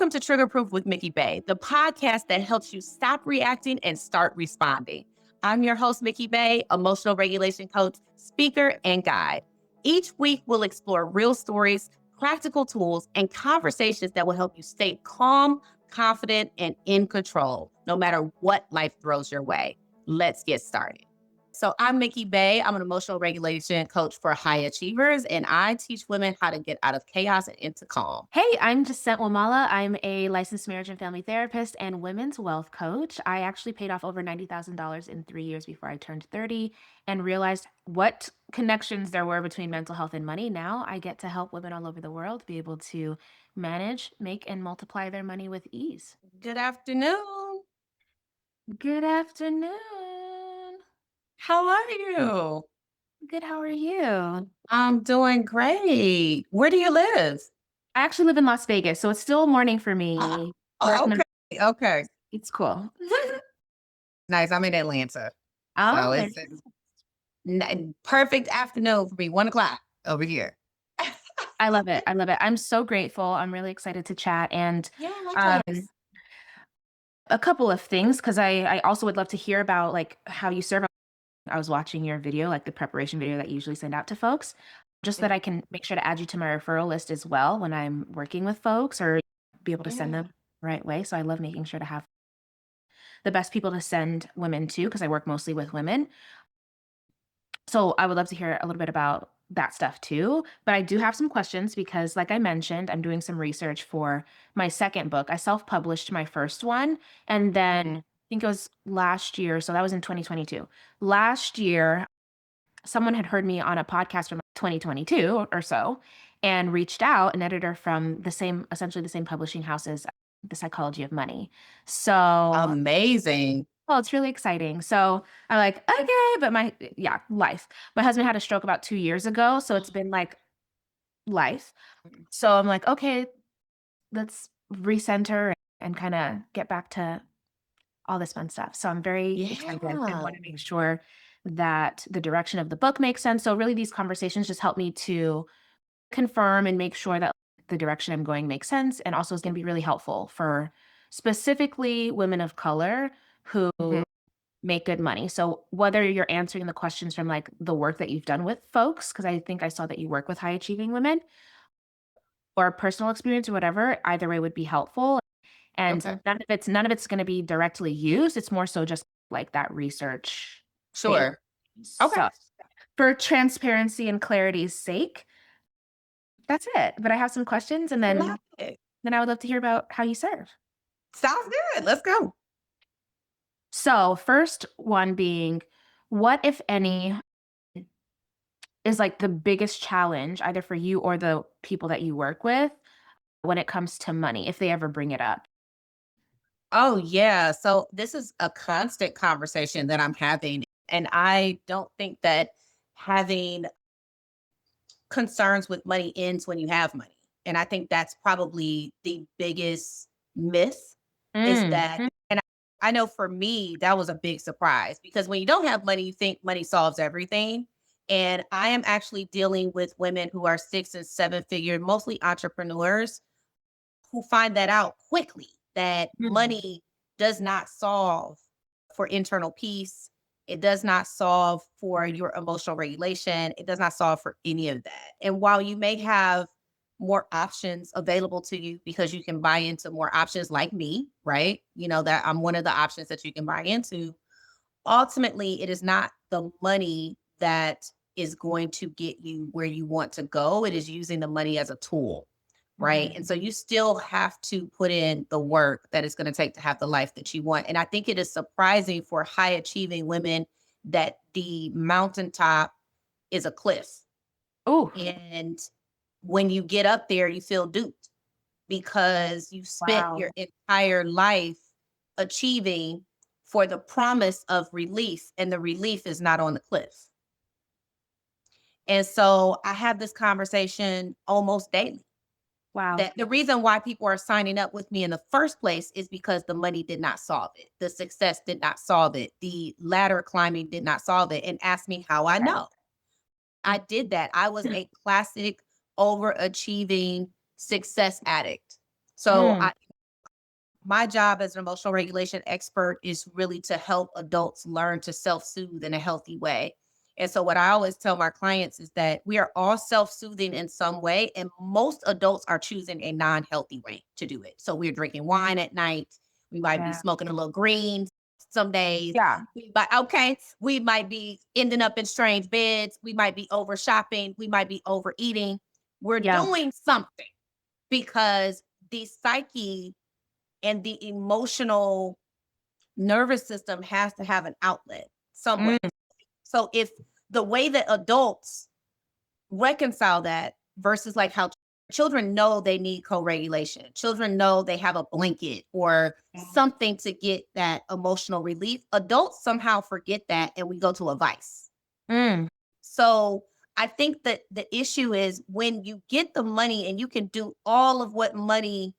Welcome to Trigger Proof with Mikki Bey, the podcast that helps you stop reacting and start responding. I'm your host, Mikki Bey, emotional regulation coach, speaker, and guide. Each week, we'll explore real stories, practical tools, and conversations that will help you stay calm, confident, and in control, no matter what life throws your way. Let's get started. So I'm Mikki Bey. I'm an emotional regulation coach for high achievers, and I teach women how to get out of chaos and into calm. Hey, I'm Jacent. I'm a licensed marriage and family therapist and women's wealth coach. I actually paid off over $90,000 in 3 years before I turned 30 and realized what connections there were between mental health and money. Now I get to help women all over the world be able to manage, make, and multiply their money with ease. Good afternoon. Good afternoon. How are you? Good. How are you? I'm doing great. Where do you live? I actually live in Las Vegas, so it's still morning for Uh, me. oh, okay. Okay. It's cool. Nice. I'm in Atlanta. Oh, So there. it's perfect afternoon for me. 1 o'clock over here. I love it. I love it. I'm so grateful. I'm really excited to chat. And Yeah, um, likewise. a couple of things, because I also would love to hear about like how you serve. I was watching your video, like the preparation video that you usually send out to folks, just that I can make sure to add you to my referral list as well when I'm working with folks or be able to send Yeah. them the right way. So I love making sure to have the best people to send women to, because I work mostly with women. So I would love to hear a little bit about that stuff too. But I do have some questions because, like I mentioned, I'm doing some research for my second book. I self-published my first one, and then I think it was last year. So that was in 2022. Last year, someone had heard me on a podcast from 2022 or so and reached out, an editor from essentially the same publishing house as The Psychology of Money. So Amazing. oh, it's really exciting. So I'm like, okay, but life. My husband had a stroke about 2 years ago, so it's been like life. So I'm like, okay, let's recenter and kind of get back to all this fun stuff. So I'm very excited and Yeah. want to make sure that the direction of the book makes sense. So really these conversations just help me to confirm and make sure that the direction I'm going makes sense and also is going to be really helpful for specifically women of color who Mhm. make good money. So whether you're answering the questions from like the work that you've done with folks, because I think I saw that you work with high achieving women, or personal experience or whatever, either way would be helpful. And Okay. none of it's going to be directly used. It's more so just like that research thing. Sure. Okay. So for transparency and clarity's sake, that's it. But I have some questions and Love then it. then I would love to hear about how you serve. Sounds good. Let's go. So first one being, what if any is like the biggest challenge either for you or the people that you work with when it comes to money, if they ever bring it up? Oh, yeah. So this is a constant conversation that I'm having. And I don't think that having concerns with money ends when you have money. And I think that's probably the biggest myth is that, Mhm. and I know for me, that was a big surprise because when you don't have money, you think money solves everything. And I am actually dealing with women who are 6 and 7 figure, mostly entrepreneurs who find that out quickly that Mm. money does not solve for internal peace. It does not solve for your emotional regulation. It does not solve for any of that. And while you may have more options available to you because you can buy into more options like me, right? You know, that I'm one of the options that you can buy into. Ultimately, it is not the money that is going to get you where you want to go. It is using the money as a tool, right? And Mhm. so you still have to put in the work that it's going to take to have the life that you want. And I think it is surprising for high achieving women that the mountaintop is a cliff. Oh, And when you get up there, you feel duped because you spent your wow. entire life achieving for the promise of relief, and the relief is not on the cliff. And so I have this conversation almost daily Wow. that the reason why people are signing up with me in the first place is because the money did not solve it. The success did not solve it. The ladder climbing did not solve it. And ask me how I Right. know. I did that. I was a classic overachieving success addict. So Mm. My job as an emotional regulation expert is really to help adults learn to self-soothe in a healthy way. And so what I always tell my clients is that we are all self-soothing in some way, and most adults are choosing a non-healthy way to do it. So we're drinking wine at night. We might be Yeah. smoking a little green some days. Yeah. We might be ending up in strange beds. We might be over shopping. We might be overeating. We're Yeah. doing something because the psyche and the emotional nervous system has to have an outlet somewhere. Mm. So if the way that adults reconcile that versus like how children know they need co-regulation, children know they have a blanket or something to get that emotional relief, adults somehow forget that and we go to a vice. Mm. So I think that the issue is when you get the money and you can do all of what money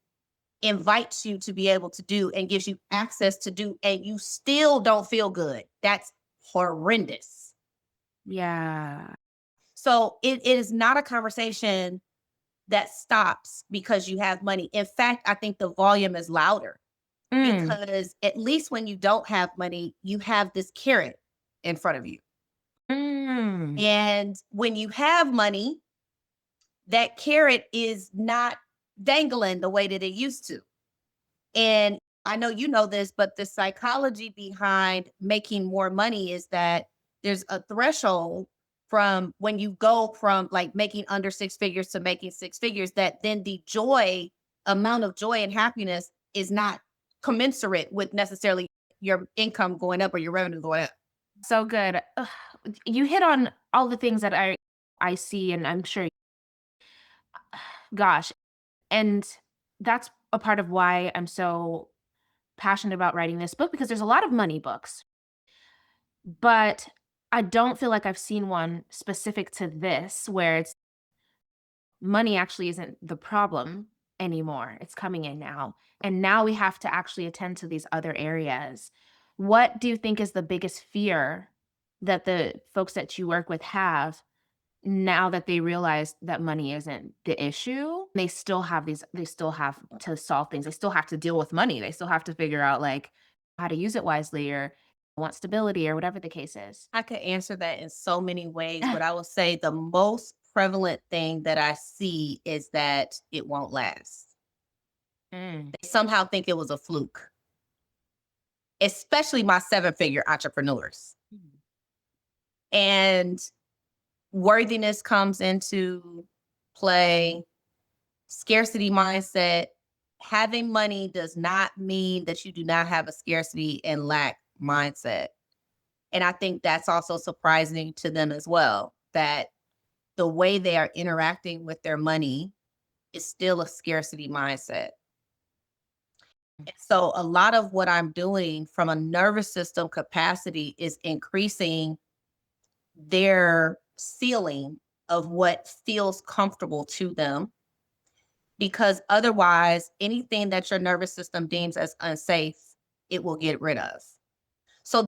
invites you to be able to do and gives you access to do, and you still don't feel good. That's horrendous. Yeah. So it is not a conversation that stops because you have money. In fact, I think the volume is louder Mm. because at least when you don't have money, you have this carrot in front of you. Mm. And when you have money, that carrot is not dangling the way that it used to. And I know you know this, but the psychology behind making more money is that there's a threshold from when you go from like making under six figures to making six figures, that then the amount of joy and happiness is not commensurate with necessarily your income going up or your revenue going up. So good. Ugh, you hit on all the things that I see, and I'm sure gosh, and that's a part of why I'm so passionate about writing this book because there's a lot of money books, but I don't feel like I've seen one specific to this where it's money actually isn't the problem anymore. It's coming in now. And now we have to actually attend to these other areas. What do you think is the biggest fear that the folks that you work with have now that they realize that money isn't the issue? They still have to solve things. They still have to deal with money. They still have to figure out like how to use it wisely or want stability or whatever the case is. I could answer that in so many ways, but I will say the most prevalent thing that I see is that it won't last. Mm. They somehow think it was a fluke, especially my seven-figure entrepreneurs. And worthiness comes into play, scarcity mindset. Having money does not mean that you do not have a scarcity and lack mindset. And I think that's also surprising to them as well, that the way they are interacting with their money is still a scarcity mindset. And so a lot of what I'm doing from a nervous system capacity is increasing their ceiling of what feels comfortable to them, because otherwise anything that your nervous system deems as unsafe, it will get rid of. So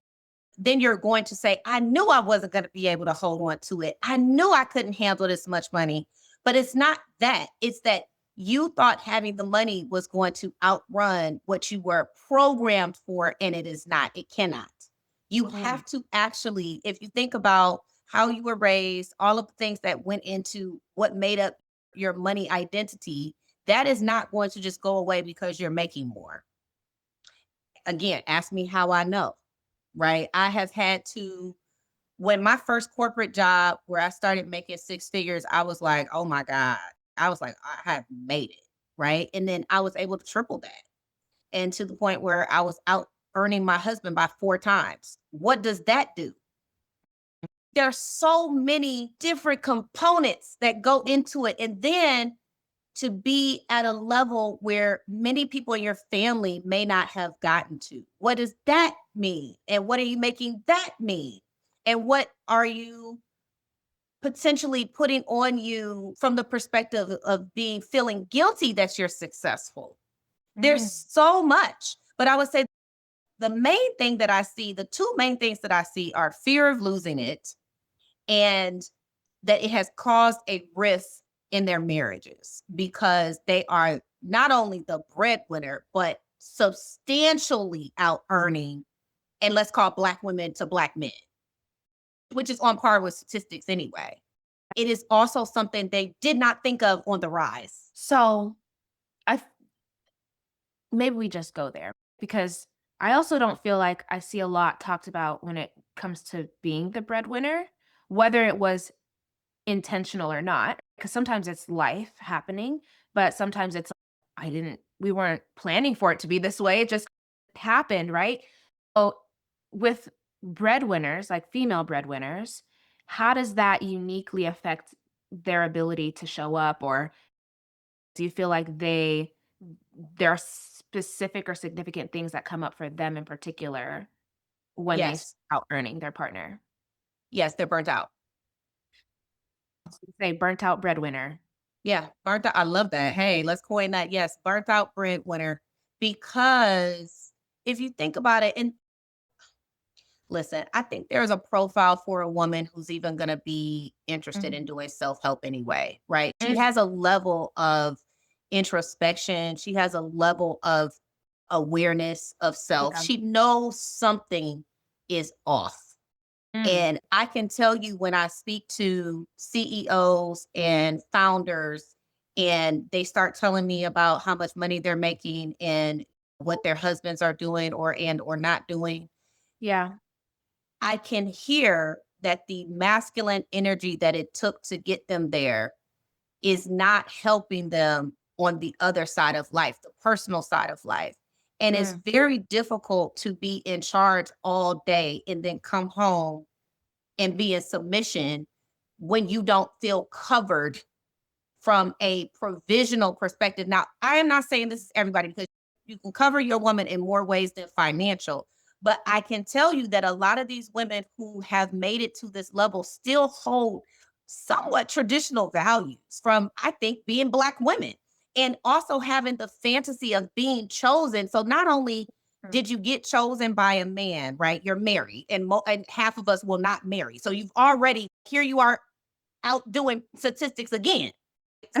then you're going to say, I knew I wasn't going to be able to hold on to it. I knew I couldn't handle this much money. But it's not that. It's that you thought having the money was going to outrun what you were programmed for, and it is not. It cannot. You have to actually, if you think about how you were raised, all of the things that went into what made up your money identity, that is not going to just go away because you're making more. Again, ask me how I know, right? I have had to, when my first corporate job where I started making six figures, I was like, oh my God. I was like, I have made it. Right. And then I was able to triple that. And to the point where I was out earning my husband by four times. What does that do? There's so many different components that go into it. And then to be at a level where many people in your family may not have gotten to. What does that mean? And what are you making that mean? And what are you potentially putting on you from the perspective of being feeling guilty that you're successful? There's Mm. so much. But I would say the main thing that I see, the two main things that I see are fear of losing it and that it has caused a rift in their marriages because they are not only the breadwinner, but substantially out earning, and let's call Black women to Black men, which is on par with statistics anyway. It is also something they did not think of on the rise. So I maybe we just go there because I also don't feel like I see a lot talked about when it comes to being the breadwinner, whether it was intentional or not, because sometimes it's life happening, but sometimes it's we weren't planning for it to be this way. It just happened, right? So with breadwinners, like female breadwinners, how does that uniquely affect their ability to show up? Or do you feel like there are specific or significant things that come up for them in particular when they Yes. start out earning their partner? Yes, they're burnt out. Say burnt out breadwinner. Yeah, burnt out. I love that. Hey, let's coin that. Yes, burnt out breadwinner. Because if you think about it, and listen, I think there's a profile for a woman who's even going to be interested in Mhm. doing self help anyway, right? She Mm. has a level of introspection, she has a level of awareness of self. Yeah. She knows something is off. Mm. And I can tell you when I speak to CEOs and founders, and they start telling me about how much money they're making and what their husbands are doing or not doing, Yeah. I can hear that the masculine energy that it took to get them there is not helping them on the other side of life, the personal side of life. And it's Mm. very difficult to be in charge all day and then come home and be in submission when you don't feel covered from a provisional perspective. Now, I am not saying this is everybody because you can cover your woman in more ways than financial. But I can tell you that a lot of these women who have made it to this level still hold somewhat traditional values from, I think, being Black women and also having the fantasy of being chosen. So not only Mm. did you get chosen by a man, right? You're married, and, and half of us will not marry. So you've already, here you are out doing statistics again.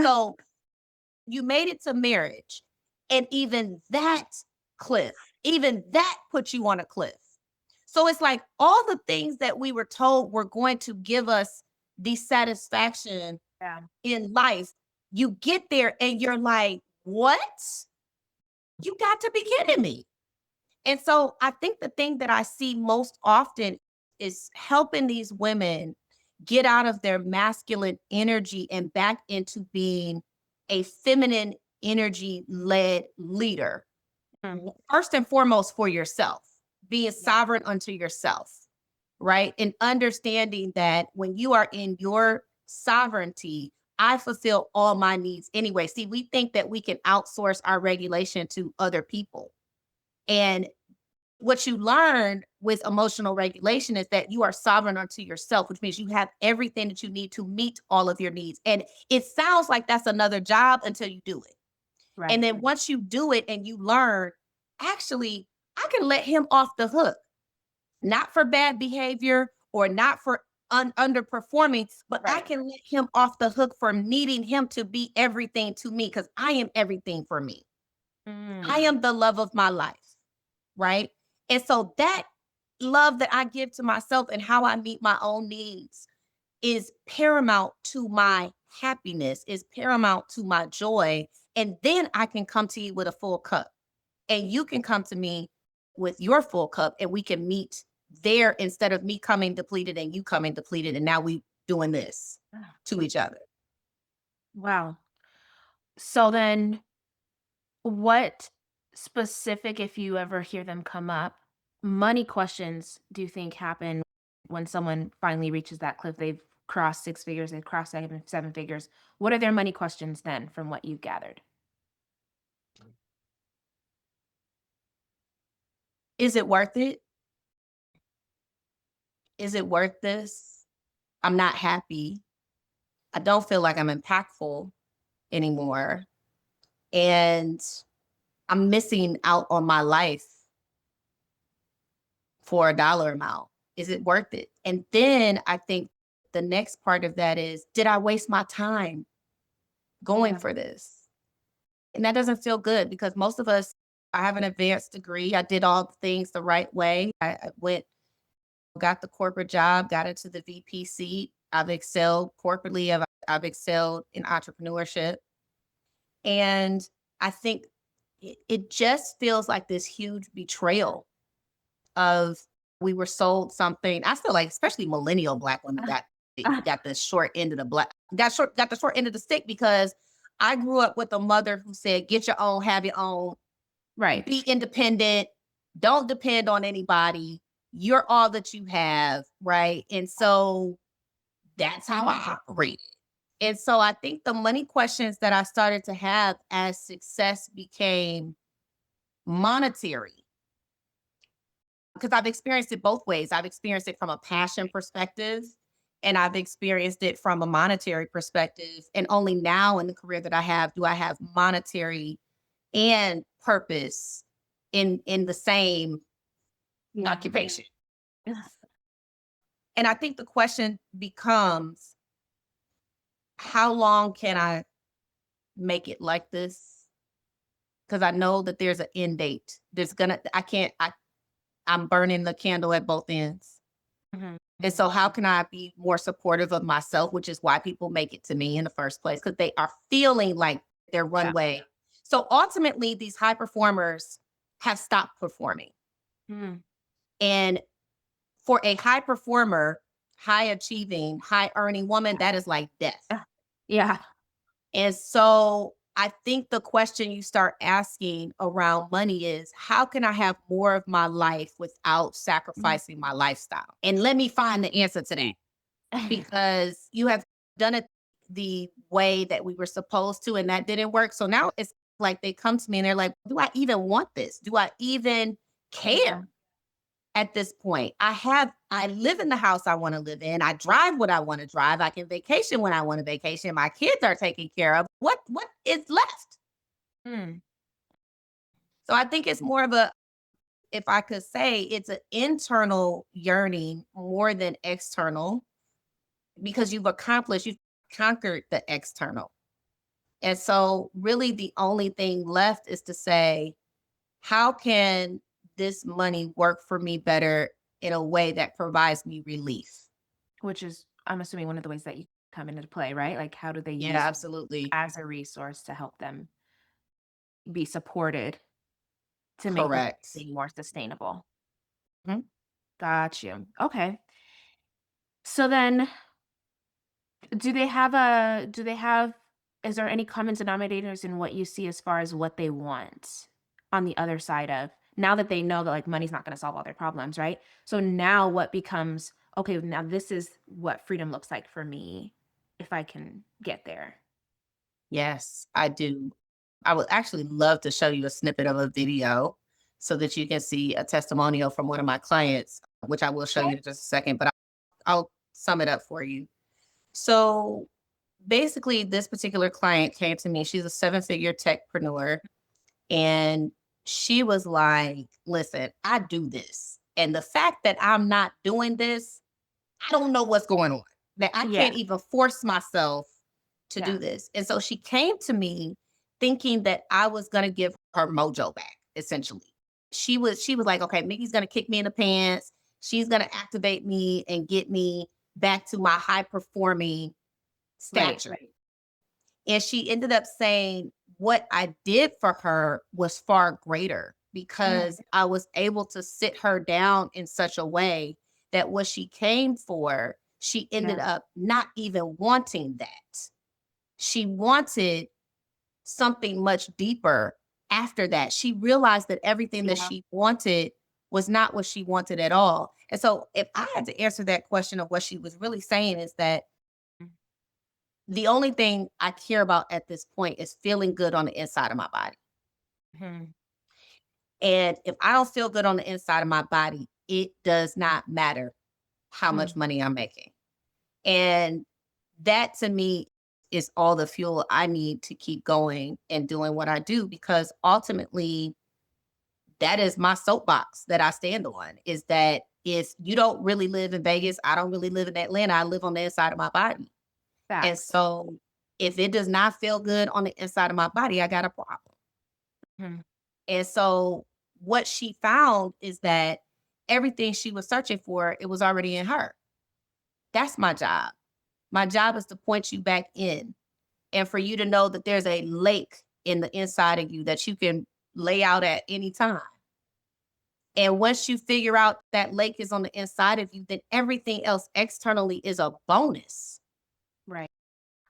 So you made it to marriage. And even that cliff, even that puts you on a cliff. So it's like all the things that we were told were going to give us the satisfaction Yeah. in life, you get there and you're like, what? You got to be kidding me. And so I think the thing that I see most often is helping these women get out of their masculine energy and back into being a feminine energy led leader. Mm. First and foremost, for yourself, being Yeah. sovereign unto yourself, right? And understanding that when you are in your sovereignty, I fulfill all my needs anyway. See, we think that we can outsource our regulation to other people. And what you learn with emotional regulation is that you are sovereign unto yourself, which means you have everything that you need to meet all of your needs. And it sounds like that's another job until you do it. And Right. then once you do it and you learn, actually, I can let him off the hook, not for bad behavior or not for underperforming, but I Right. can let him off the hook for needing him to be everything to me because I am everything for me. I Mm. am the love of my life. Right. And so that love that I give to myself and how I meet my own needs is paramount to my happiness, is paramount to my joy. And then I can come to you with a full cup and you can come to me with your full cup and we can meet there instead of me coming depleted and you coming depleted. And now we doing this Ah. to each other. Wow. So then what specific, if you ever hear them come up, money questions do you think happen when someone finally reaches that cliff? They've crossed six figures, they've crossed seven figures. What are their money questions then from what you've gathered? Is it worth it? Is it worth this? I'm not happy. I don't feel like I'm impactful anymore. And I'm missing out on my life for a dollar amount. Is it worth it? And then I think the next part of that is, did I waste my time going Yeah. for this? And that doesn't feel good because most of us, I have an advanced degree. I did all the things the right way. I went, got the corporate job, got into the VP seat. I've excelled corporately. I've excelled in entrepreneurship. And I think it just feels like this huge betrayal of we were sold something. I feel like especially millennial Black women got the short end of the got the short end of the stick because I grew up with a mother who said, get your own, have your own, Right. be independent, don't depend on anybody. You're all that you have, right? And so that's how I operate. And so I think the money questions that I started to have as success became monetary, because I've experienced it both ways. I've experienced it from a passion perspective and I've experienced it from a monetary perspective. And only now in the career that I have do I have monetary and purpose in the same occupation. And I think the question becomes, how long can I make it like this? Because I know that there's an end date. I'm burning the candle at both ends. Mhm. And so how can I be more supportive of myself, which is why people make it to me in the first place, because they are feeling like their runway. So ultimately, these high performers have stopped performing. Mhm. And for a high performer, high achieving, high earning woman, that is like death. Yeah. And so I think the question you start asking around money is, how can I have more of my life without sacrificing my lifestyle? And let me find the answer to that, because you have done it the way that we were supposed to, and that didn't work. So now it's like they come to me and they're like, do I even want this? Do I even care? At this point, I live in the house I want to live in. I drive what I want to drive. I can vacation when I want to vacation. My kids are taken care of. What is left? Mm. So I think it's more of a, if I could say, it's an internal yearning more than external, because you've conquered the external. And so really the only thing left is to say, how can this money work for me better in a way that provides me relief? Which is, I'm assuming, one of the ways that you come into play, right? Like, how do they Yeah, use absolutely. as a resource to help them be supported to make the Correct. thing more sustainable? Mhm. Got you. Okay. So then, do they have, is there any common denominators in what you see as far as what they want on the other side of, now that they know that like money's not going to solve all their problems, right? So now what becomes, okay, now this is what freedom looks like for me if I can get there. Yes, I do. I would actually love to show you a snippet of a video so that you can see a testimonial from one of my clients, which I will show you in just a second, but I'll sum it up for you. So basically, this particular client came to me. She's a seven-figure techpreneur. And she was like, listen, I do this. And the fact that I'm not doing this, I don't know what's going on. That I Yeah. can't even force myself to do Yeah. this. And so she came to me thinking that I was going to give her mojo back, essentially. She was like, okay, Mickey's going to kick me in the pants. She's going to activate me and get me back to my high performing Right. stature. And she ended up saying what I did for her was far greater, because I was able to sit her down in such a way that what she came for, she ended Yeah. up not even wanting that. She wanted something much deeper after that. She realized that everything that Yeah. she wanted was not what she wanted at all. And so, if I had to answer that question of what she was really saying, is that the only thing I care about at this point is feeling good on the inside of my body. Mhm. And if I don't feel good on the inside of my body, it does not matter how much Mm. money I'm making. And that to me is all the fuel I need to keep going and doing what I do, because ultimately that is my soapbox that I stand on, is that if you don't really live in Vegas, I don't really live in Atlanta, I live on the inside of my body. And Facts. so if it does not feel good on the inside of my body, I got a problem. Mhm. And so what she found is that everything she was searching for, it was already in her. That's my job. My job is to point you back in and for you to know that there's a lake in the inside of you that you can lay out at any time. And once you figure out that lake is on the inside of you, then everything else externally is a bonus. Right.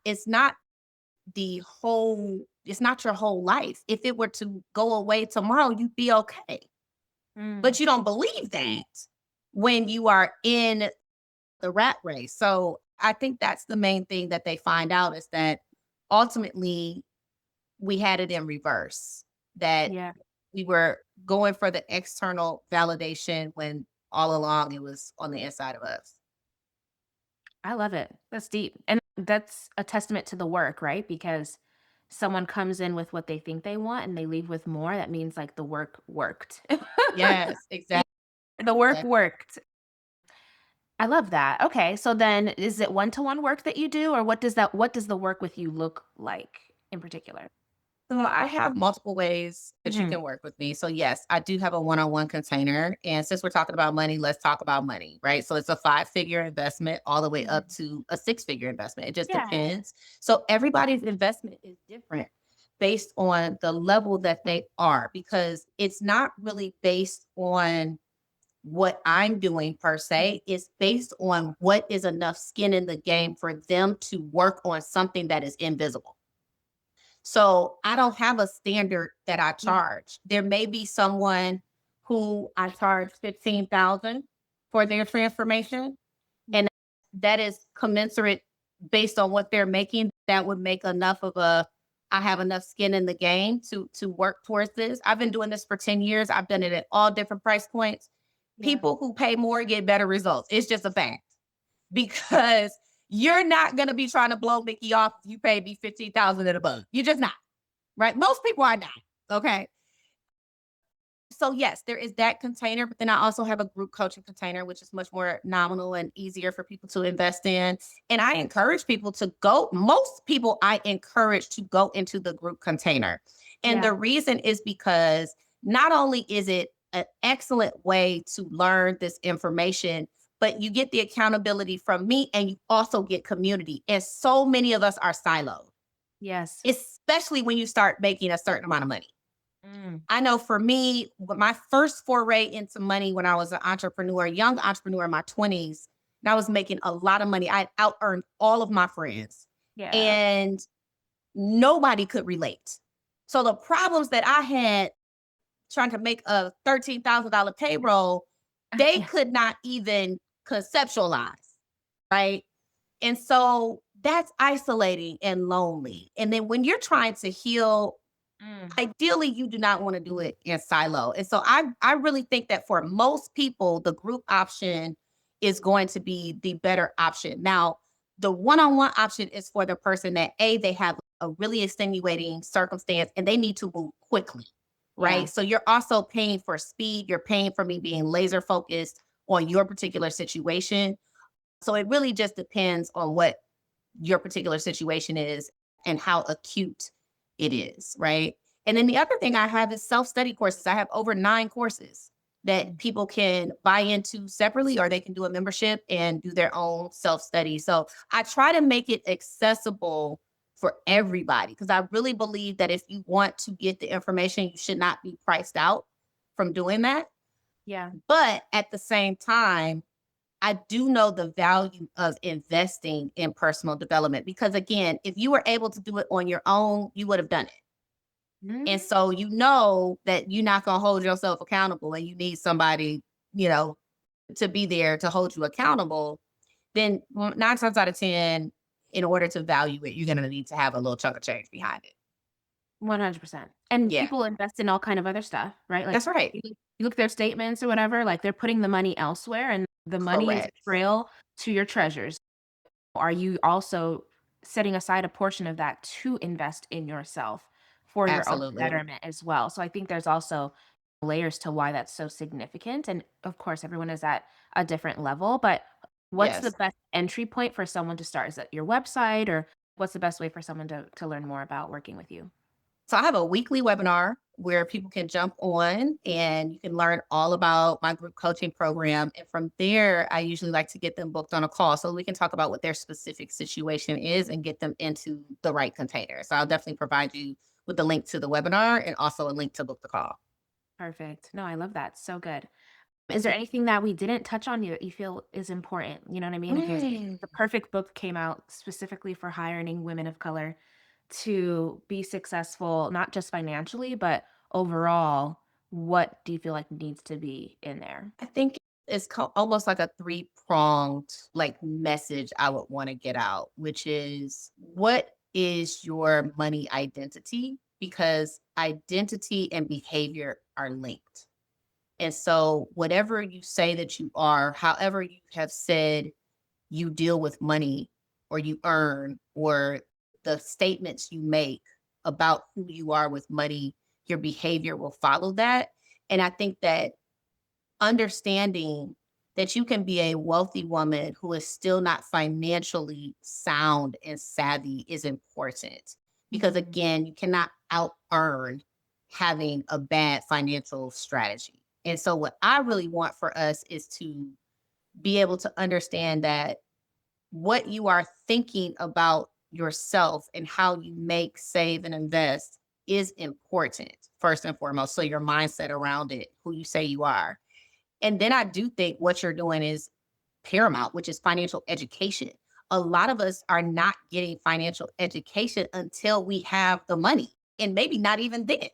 It's not it's not your whole life. If it were to go away tomorrow, you'd be okay. Mm. But you don't believe that when you are in the rat race. So I think that's the main thing that they find out is that ultimately we had it in reverse, that Yeah. we were going for the external validation when all along it was on the inside of us. I love it. That's deep. And that's a testament to the work, right? Because someone comes in with what they think they want and they leave with more. That means like the work worked. Yes, Yeah, exactly. the work worked. I love that. Okay. So then is it one-to-one work that you do or what does the work with you look like in particular? So I have multiple ways that you Mhm. can work with me. So yes, I do have a one-on-one container. And since we're talking about money, let's talk about money, right? So it's a five-figure investment all the way up Mhm. to a six-figure investment. It just Yeah. depends. So everybody's investment is different based on the level that they are, because it's not really based on what I'm doing per se. It's based on what is enough skin in the game for them to work on something that is invisible. So I don't have a standard that I Yeah. charge. There may be someone who I charge 15,000 for their transformation, and that is commensurate based on what they're making. That would make enough of a I have enough skin in the game to work towards this. I've been doing this for 10 years. I've done it at all different price points. Yeah. People who pay more get better results. It's just a fact because you're not going to be trying to blow Mickey off if you pay me 15,000 and above. You're just not, right? Most people are not. Okay. So yes, there is that container, but then I also have a group coaching container, which is much more nominal and easier for people to invest in. And I encourage people to go, most people I encourage to go into the group container. And Yeah. the reason is because not only is it an excellent way to learn this information, but you get the accountability from me and you also get community. And so many of us are siloed, Yes. especially when you start making a certain amount of money. Mm. I know for me, my first foray into money when I was an entrepreneur, young entrepreneur in my 20s, and I was making a lot of money. I out earned all of my friends, Yeah. and nobody could relate. So the problems that I had trying to make a $13,000 payroll, they Yeah. could not even conceptualize, right? And so that's isolating and lonely. And then when you're trying to heal, Mm. ideally you do not want to do it in silo. And so I really think that for most people the group option is going to be the better option. Now the one-on-one option is for the person that they have a really extenuating circumstance and they need to move quickly, Yeah. right? So you're also paying for speed, you're paying for me being laser focused on your particular situation. So it really just depends on what your particular situation is and how acute it is, right? And then the other thing I have is self-study courses. I have over 9 courses that Mm. people can buy into separately, or they can do a membership and do their own self-study. So I try to make it accessible for everybody because I really believe that if you want to get the information, you should not be priced out from doing that. Yeah. But at the same time, I do know the value of investing in personal development because, again, if you were able to do it on your own, you would have done it. And Mhm. so you know that you're not going to hold yourself accountable and you need somebody, you know, to be there to hold you accountable. Then 9 times out of 10, in order to value it, you're going to need to have a little chunk of change behind it. 100%. And Yeah, people invest in all kind of other stuff, right? Like that's right. you look at their statements or whatever, like they're putting the money elsewhere and the money is a Correct. trail to your treasures. Are you also setting aside a portion of that to invest in yourself for your own Absolutely. betterment as well? So I think there's also layers to why that's so significant. And of course, everyone is at a different level, but what's the Yes. best entry point for someone to start? Is that your website or what's the best way for someone to learn more about working with you? So I have a weekly webinar where people can jump on and you can learn all about my group coaching program. And from there, I usually like to get them booked on a call so we can talk about what their specific situation is and get them into the right container. So I'll definitely provide you with the link to the webinar and also a link to book the call. Perfect. No, I love that. So good. Is there anything that we didn't touch on that you feel is important? You know what I mean? If Mm. the perfect book came out specifically for hiring women of color to be successful, not just financially, but overall, what do you feel like needs to be in there? I think it's almost like a three-pronged like message I would want to get out, which is what is your money identity? Because identity and behavior are linked. And so whatever you say that you are, however you have said you deal with money or you earn or the statements you make about who you are with money, your behavior will follow that. And I think that understanding that you can be a wealthy woman who is still not financially sound and savvy is important because Mhm. again, you cannot out earn having a bad financial strategy. And so what I really want for us is to be able to understand that what you are thinking about yourself and how you make, save, and invest is important, first and foremost. So your mindset around it, who you say you are. And then I do think what you're doing is paramount, which is financial education. A lot of us are not getting financial education until we have the money, and maybe not even then.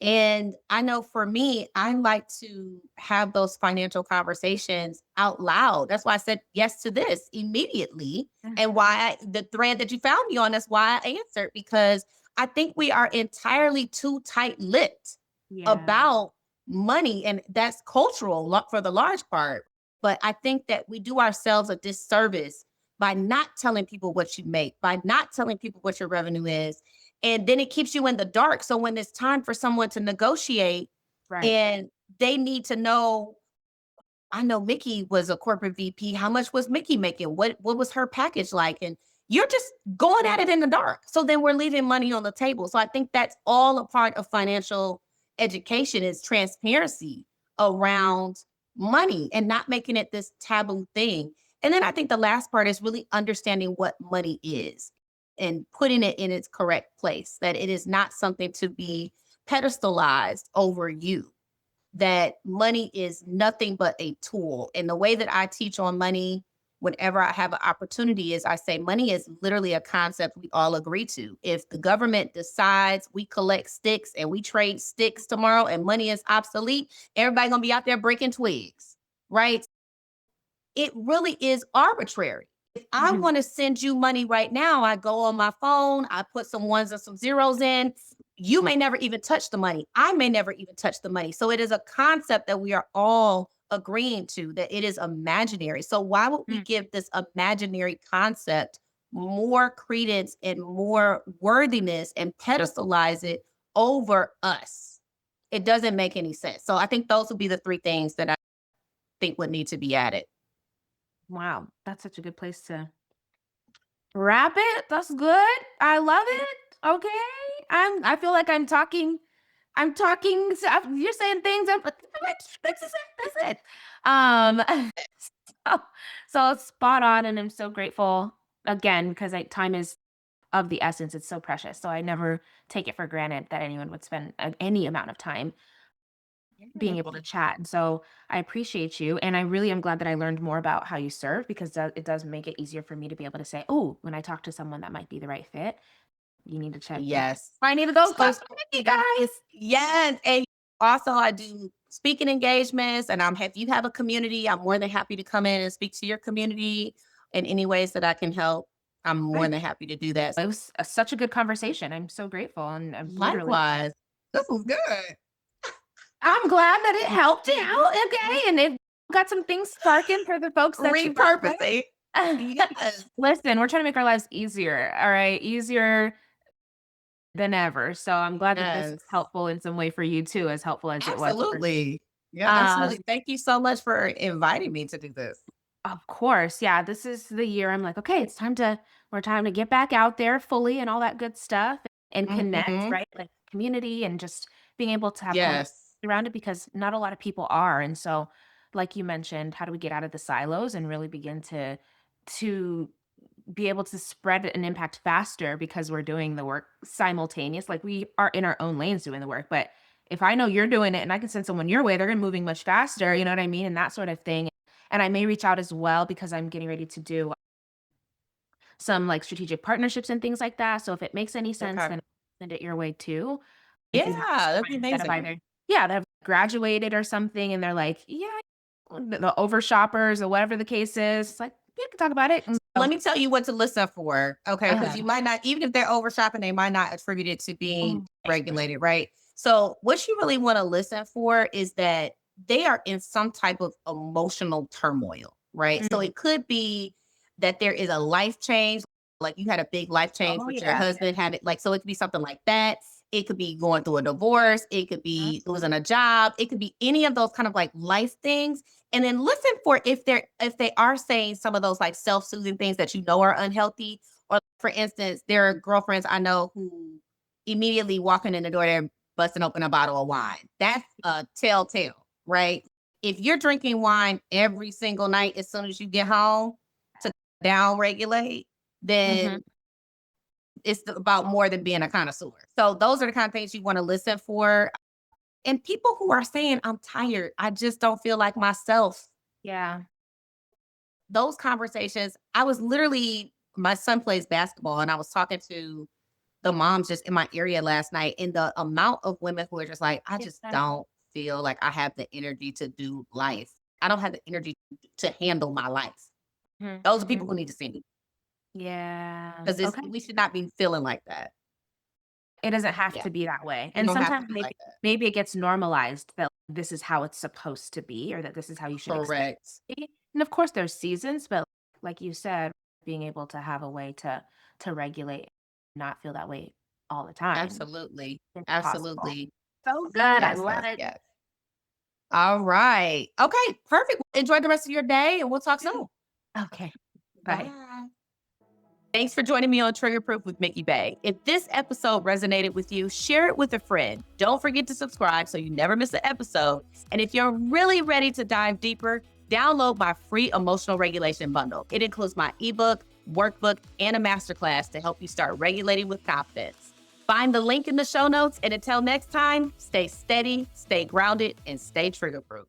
And I know for me, I like to have those financial conversations out loud. That's why I said yes to this immediately. Yeah. And the thread that you found me on, that's why I answered, because I think we are entirely too tight lipped Yeah. about money. And that's cultural for the large part. But I think that we do ourselves a disservice by not telling people what you make, by not telling people what your revenue is, and then it keeps you in the dark. So when it's time for someone to negotiate Right. and they need to know, I know Mikki was a corporate VP. How much was Mikki making? What was her package like? And you're just going at it in the dark. So then we're leaving money on the table. So I think that's all a part of financial education is transparency around money and not making it this taboo thing. And then I think the last part is really understanding what money is and putting it in its correct place, that it is not something to be pedestalized over you, that money is nothing but a tool. And the way that I teach on money, whenever I have an opportunity, is I say money is literally a concept we all agree to. If the government decides we collect sticks and we trade sticks tomorrow and money is obsolete, everybody gonna be out there breaking twigs, right? It really is arbitrary. If I Mhm. want to send you money right now, I go on my phone, I put some ones and some zeros in. You may never even touch the money. I may never even touch the money. So it is a concept that we are all agreeing to, that it is imaginary. So why would we Mm. give this imaginary concept more credence and more worthiness and pedestalize it over us? It doesn't make any sense. So I think those would be the three things that I think would need to be added. Wow. That's such a good place to wrap it. That's good. I love it. Okay. I feel like I'm talking you're saying things that's it. That's it. so, so spot on, and I'm so grateful again because time is of the essence. It's so precious. So I never take it for granted that anyone would spend any amount of time being able to chat. And so I appreciate you. And I really am glad that I learned more about how you serve because it does make it easier for me to be able to say, oh, when I talk to someone that might be the right fit, you need to check. Yes. I need to go So talk to you guys. yes, and also I do speaking engagements, and if you have a community, I'm more than happy to come in and speak to your community in any ways that I can help. I'm more than happy to do that. It was such a good conversation. I'm so grateful. And I'm literally, Likewise, this was good. I'm glad that it helped you out. Okay. And it got some things sparking for the folks that you work with. Repurposing. Yes. Listen, we're trying to make our lives easier. All right. Easier than ever. So I'm glad that this is Yes. helpful in some way for you too, as helpful as it was for me. Absolutely. Yeah, Um, absolutely. Thank you so much for inviting me to do this. of course. Yeah, this is the year I'm like, okay, we're time to get back out there fully and all that good stuff. and connect, Mhm. right? Like community and just being able to have conversations Yes. around it because not a lot of people are. And so, like you mentioned, how do we get out of the silos and really begin to be able to spread an impact faster because we're doing the work simultaneous. Like we are in our own lanes doing the work. But if I know you're doing it and I can send someone your way, they're gonna moving much faster, you know what I mean? And that sort of thing. And I may reach out as well because I'm getting ready to do some like strategic partnerships and things like that. So if it makes any sense, Okay. then send it your way too. If you have Yeah, that'd be friends that have amazing. either, yeah, that have graduated or something and they're like, yeah, the over shoppers or whatever the case is. It's like, we can talk about it. And Let so, me tell you what to listen for, okay? Because you might not, even if they're over shopping, they might not attribute it to being right. regulated, right? So, what you really want to listen for is that they are in some type of emotional turmoil, right? So, Mm. it could be that there is a life change, like you had a big life change Oh, with your yeah. husband, had it like, so it could be something like that. It could be going through a divorce, it could Mhm. be losing a job, it could be any of those kind of like life things, and then listen for if they are saying some of those like self-soothing things that you know are unhealthy. Or for instance, there are girlfriends I know who immediately walking in the door, they're busting open a bottle of wine. That's a telltale, right? If you're drinking wine every single night as soon as you get home to down regulate, Mhm. then it's about more than being a connoisseur. So those are the kind of things you want to listen for. And people who are saying, I'm tired, I just don't feel like myself. Yeah. Those conversations, I was literally, my son plays basketball, and I was talking to the moms just in my area last night, and the amount of women who are just like, I just Yeah. don't feel like I have the energy to do life. I don't have the energy to handle my life. Mhm, Those are mhm. people who need to see me Yeah. because Okay. we should not be feeling like that. It doesn't have Yeah, to be that way. you And don't have to sometimes be like that. maybe it gets normalized that this is how it's supposed to be or that this is how you should expect Correct. it to be. And of course there's seasons, but like you said, being able to have a way to regulate, not feel that way all the time. Absolutely. It's possible. Absolutely. So good. I Yes, love yes, it. yes. All right. Okay, perfect. Enjoy the rest of your day, and we'll talk soon. Okay. Bye. Bye. Thanks for joining me on Trigger Proof with Mikki Bey. If this episode resonated with you, share it with a friend. Don't forget to subscribe so you never miss an episode. And if you're really ready to dive deeper, download my free emotional regulation bundle. It includes my ebook, workbook, and a masterclass to help you start regulating with confidence. Find the link in the show notes. And until next time, stay steady, stay grounded, and stay trigger proof.